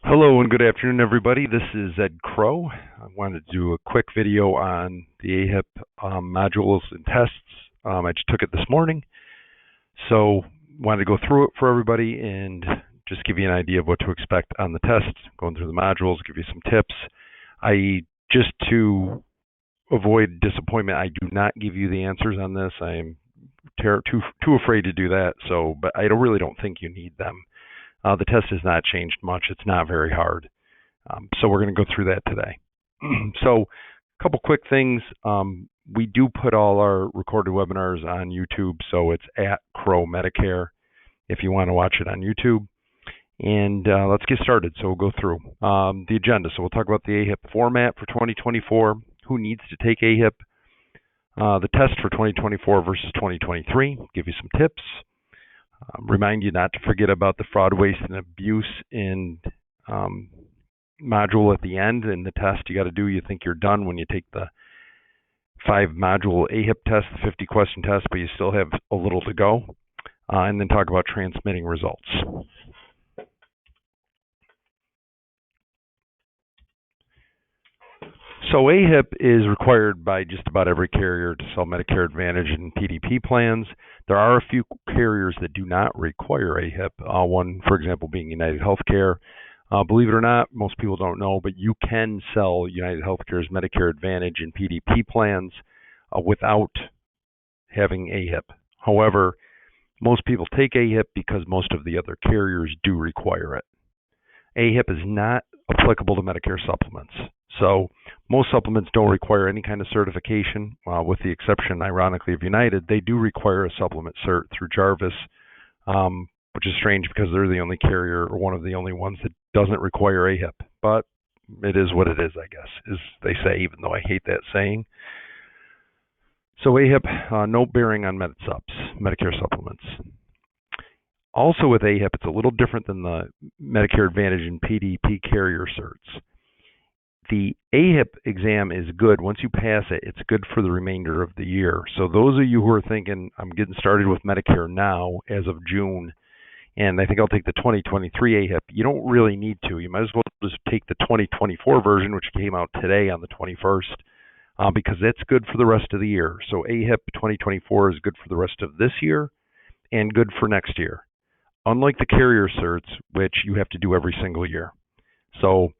Hello and good afternoon, everybody. This is Ed Crowe. I wanted to do a quick video on the Ahip modules and tests. I just took it this morning, so wanted to go through it for everybody and just give you an idea of what to expect on the test, going through the modules, give you some tips. Just to avoid disappointment, I do not give you the answers on this. I am too afraid to do that, but I really don't think you need them. The test has not changed much. It's not very hard. So we're going to go through that today. So a couple quick things. We do put all our recorded webinars on YouTube, so it's at Crowe Medicare if you want to watch it on YouTube. And let's get started. So we'll go through the agenda. So we'll talk about the Ahip format for 2024, who needs to take Ahip, the test for 2024 versus 2023, give you some tips. Remind you not to forget about the fraud, waste, and abuse in module at the end. In the test you got to do, you think you're done when you take the 5-module Ahip test, the 50-question test, but you still have a little to go. And then talk about transmitting results. So Ahip is required by just about every carrier to sell Medicare Advantage and PDP plans. There are a few carriers that do not require Ahip. One, for example, being United Healthcare. Believe it or not, most people don't know, but you can sell United Healthcare's Medicare Advantage and PDP plans without having Ahip. However, most people take Ahip because most of the other carriers do require it. Ahip is not applicable to Medicare supplements. So most supplements don't require any kind of certification, with the exception, ironically, of United. They do require a supplement cert through Jarvis, which is strange because they're the only carrier or one of the only ones that doesn't require Ahip. But it is what it is, I guess, as they say, even though I hate that saying. So Ahip, no bearing on Medicare supplements. Also with Ahip, it's a little different than the Medicare Advantage and PDP carrier certs. The Ahip exam is good. Once you pass it, it's good for the remainder of the year. So those of you who are thinking, I'm getting started with Medicare now as of June, and I think I'll take the 2023 Ahip, you don't really need to. You might as well just take the 2024 version, which came out today on the 21st, because that's good for the rest of the year. So Ahip 2024 is good for the rest of this year and good for next year. Unlike the carrier certs, which you have to do every single year. So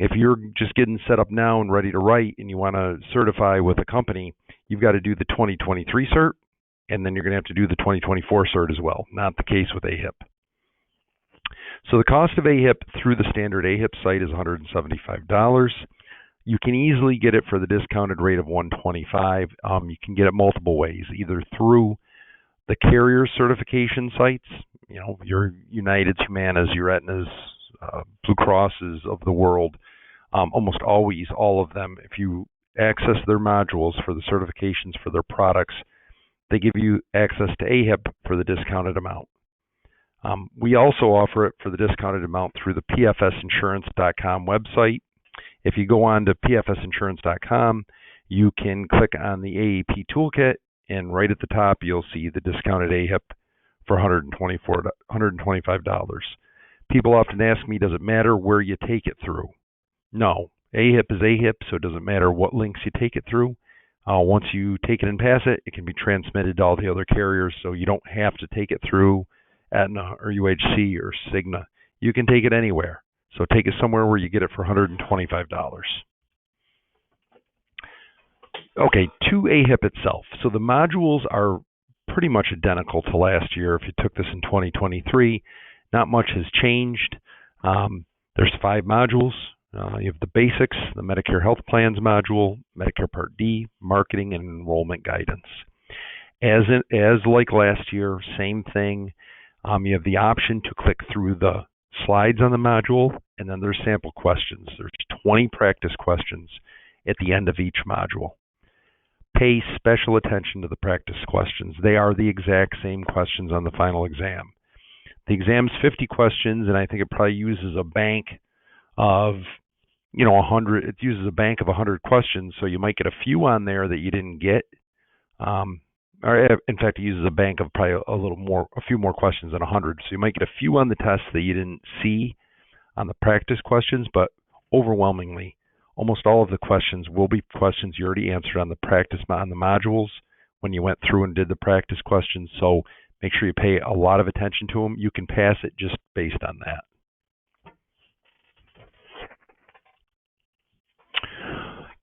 if you're just getting set up now and ready to write and you want to certify with a company, you've got to do the 2023 cert, and then you're going to have to do the 2024 cert as well. Not the case with Ahip. So the cost of Ahip through the standard Ahip site is $175. You can easily get it for the discounted rate of $125. You can get it multiple ways, either through the carrier certification sites, your Uniteds, Humanas, your Aetnas, Blue Crosses of the world. Almost always, all of them, if you access their modules for the certifications for their products, they give you access to Ahip for the discounted amount. We also offer it for the discounted amount through the pfsinsurance.com website. If you go on to pfsinsurance.com, you can click on the AAP toolkit, and right at the top, you'll see the discounted Ahip for $125. People often ask me, does it matter where you take it through? No. Ahip is Ahip, so it doesn't matter what links you take it through. Once you take it and pass it, it can be transmitted to all the other carriers, so you don't have to take it through Aetna or UHC or Cigna. You can take it anywhere. So take it somewhere where you get it for $125. Okay, to Ahip itself. So the modules are pretty much identical to last year. If you took this in 2023, not much has changed. There's 5 modules. You have the basics, the Medicare Health Plans module, Medicare Part D, marketing and enrollment guidance. As like last year, same thing. You have the option to click through the slides on the module, and then there's sample questions. There's 20 practice questions at the end of each module. Pay special attention to the practice questions. They are the exact same questions on the final exam. The exam's 50 questions, and I think it probably uses a bank of 100. It uses a bank of 100 questions, so you might get a few on there that you didn't get. Or in fact, it uses a bank of probably a few more questions than 100. So you might get a few on the test that you didn't see, on the practice questions, but overwhelmingly, almost all of the questions will be questions you already answered on the on the modules when you went through and did the practice questions. So make sure you pay a lot of attention to them. You can pass it just based on that.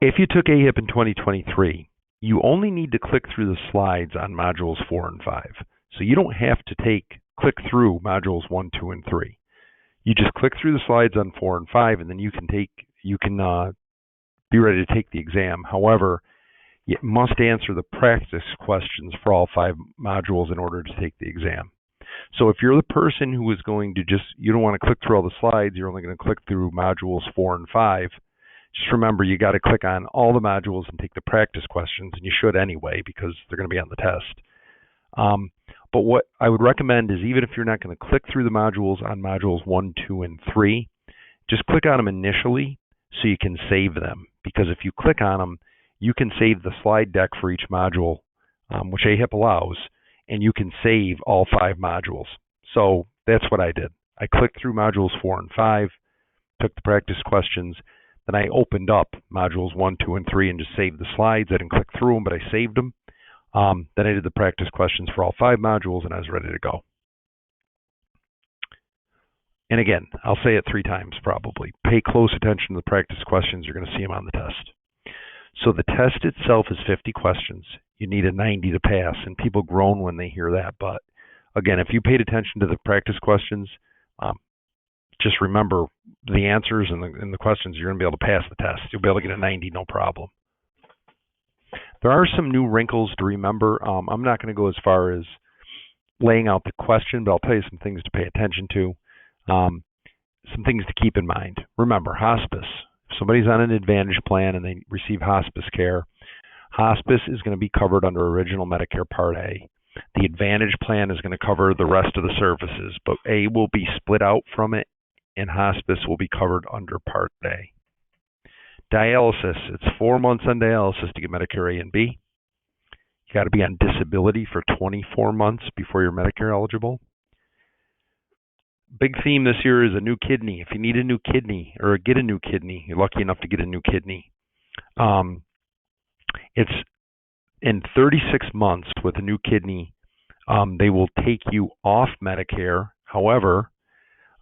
If you took AHIP in 2023, you only need to click through the slides on modules 4 and 5. So you don't have to click through modules 1, 2, and 3. You just click through the slides on 4 and 5, and then you can be ready to take the exam. However, you must answer the practice questions for all 5 modules in order to take the exam. So if you're the person who is going to you don't want to click through all the slides, you're only going to click through modules 4 and 5, just remember you got to click on all the modules and take the practice questions, and you should anyway because they're going to be on the test. But what I would recommend is, even if you're not going to click through the modules on modules 1, 2, and 3, just click on them initially so you can save them. Because if you click on them, you can save the slide deck for each module, which AHIP allows, and you can save all 5 modules. So that's what I did. I clicked through modules 4 and 5, took the practice questions, then I opened up modules 1, 2, and 3 and just saved the slides. I didn't click through them, but I saved them. Then I did the practice questions for all 5 modules, and I was ready to go. And again, I'll say it 3 times probably. Pay close attention to the practice questions. You're going to see them on the test. So the test itself is 50 questions. You need a 90 to pass, and people groan when they hear that. But again, if you paid attention to the practice questions, just remember the answers and the questions, you're going to be able to pass the test. You'll be able to get a 90, no problem. There are some new wrinkles to remember. I'm not going to go as far as laying out the question, but I'll tell you some things to pay attention to, some things to keep in mind. Remember, hospice. If somebody's on an Advantage plan and they receive hospice care, hospice is going to be covered under Original Medicare Part A. The Advantage plan is going to cover the rest of the services, but A will be split out from it, and hospice will be covered under Part A. Dialysis, it's 4 months on dialysis to get Medicare A and B. You got to be on disability for 24 months before you're Medicare eligible. Big theme this year is a new kidney. If you need a new kidney or get a new kidney, you're lucky enough to get a new kidney. It's in 36 months with a new kidney, they will take you off Medicare. However,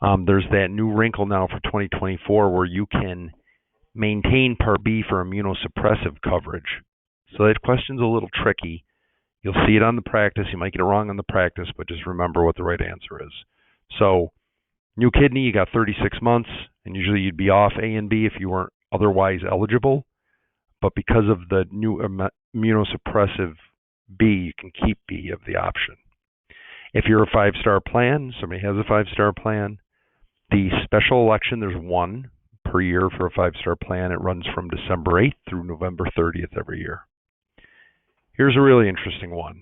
there's that new wrinkle now for 2024 where you can maintain Part B for immunosuppressive coverage. So that question's a little tricky. You'll see it on the practice. You might get it wrong on the practice, but just remember what the right answer is. So, new kidney, you got 36 months, and usually you'd be off A and B if you weren't otherwise eligible. But because of the new immunosuppressive B, you can keep B of the option. If you're a 5-star plan, somebody has a 5-star plan, the special election, there's one per year for a 5-star plan. It runs from December 8th through November 30th every year. Here's a really interesting one.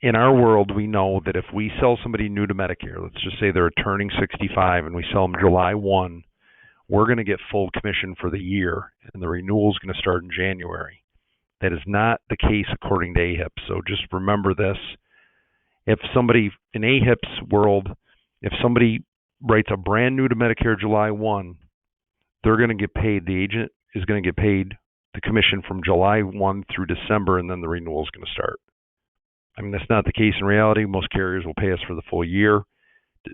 In our world, we know that if we sell somebody new to Medicare, let's just say they're turning 65 and we sell them July 1, we're going to get full commission for the year, and the renewal is going to start in January. That is not the case according to AHIP, so just remember this. If somebody, in AHIP's world, if somebody writes a brand new to Medicare July 1, they're going to get paid, the agent is going to get paid the commission from July 1 through December, and then the renewal is going to start. I mean, that's not the case in reality. Most carriers will pay us for the full year.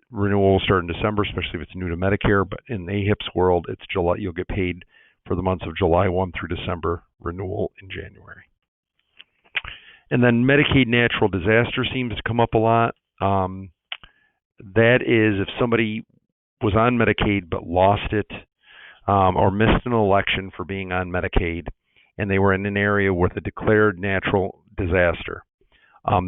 Renewal will start in December, especially if it's new to Medicare, but in AHIP's world, it's July. You'll get paid for the months of July 1 through December, renewal in January. And then Medicaid natural disaster seems to come up a lot. That is if somebody was on Medicaid but lost it or missed an election for being on Medicaid, and they were in an area with a declared natural disaster.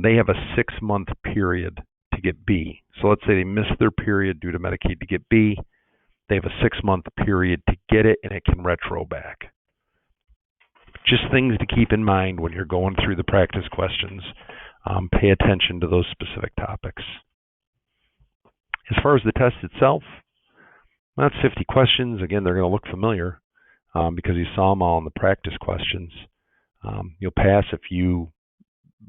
They have a 6-month period to get B. So let's say they missed their period due to Medicaid to get B. They have a 6-month period to get it, and it can retro back. Just things to keep in mind when you're going through the practice questions. Pay attention to those specific topics. As far as the test itself, that's 50 questions. Again, they're going to look familiar because you saw them all in the practice questions. You'll pass if you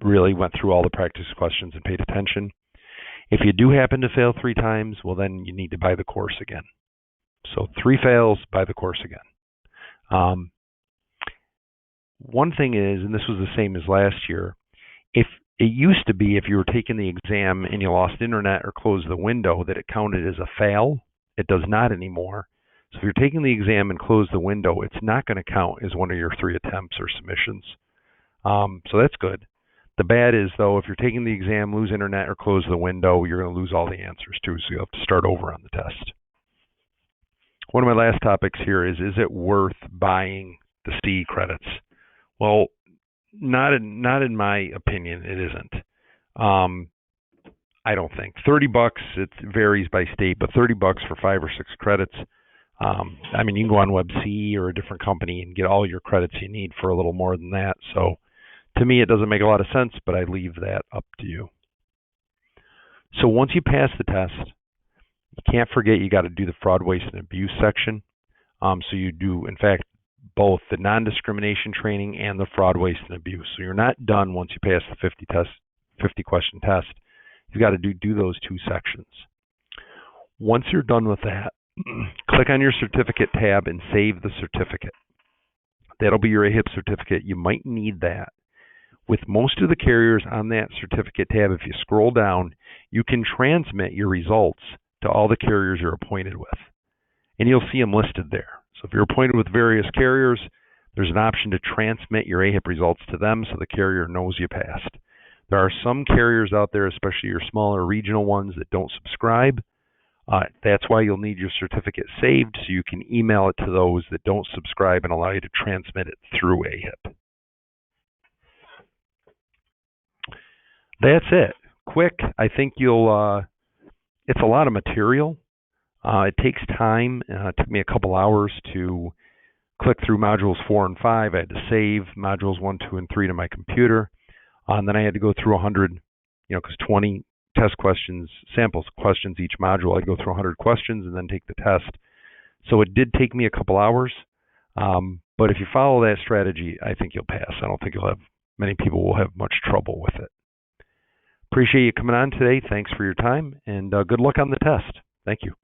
really went through all the practice questions and paid attention. If you do happen to fail 3 times, well, then you need to buy the course again. So 3 fails, buy the course again. One thing is, and this was the same as last year, if it used to be if you were taking the exam and you lost internet or closed the window that it counted as a fail. It does not anymore. So if you're taking the exam and close the window, it's not going to count as one of your 3 attempts or submissions. So that's good. The bad is, though, if you're taking the exam, lose internet, or close the window, you're going to lose all the answers, too, so you'll have to start over on the test. One of my last topics here is it worth buying the C credits? Well, not in my opinion, it isn't. I don't think. $30, it varies by state, but $30 for 5 or 6 credits. I mean, you can go on WebC or a different company and get all your credits you need for a little more than that. So to me, it doesn't make a lot of sense, but I leave that up to you. So once you pass the test, you can't forget you got to do the fraud, waste, and abuse section. So you do, in fact, both the non-discrimination training and the fraud, waste, and abuse. So you're not done once you pass the 50 question test. You've got to do those 2 sections. Once you're done with that, click on your certificate tab and save the certificate. That'll be your Ahip certificate. You might need that. With most of the carriers on that certificate tab, if you scroll down, you can transmit your results to all the carriers you're appointed with. And you'll see them listed there. So if you're appointed with various carriers, there's an option to transmit your Ahip results to them so the carrier knows you passed. There are some carriers out there, especially your smaller regional ones, that don't subscribe. That's why you'll need your certificate saved so you can email it to those that don't subscribe and allow you to transmit it through Ahip. That's it. Quick. I think you'll. It's a lot of material. It takes time. It took me a couple hours to click through modules 4 and 5. I had to save modules 1, 2, and 3 to my computer. And then I had to go through 100, because 20 test questions, sample questions each module. I'd go through 100 questions and then take the test. So it did take me a couple hours. But if you follow that strategy, I think you'll pass. I don't think many people will have much trouble with it. Appreciate you coming on today. Thanks for your time, and good luck on the test. Thank you.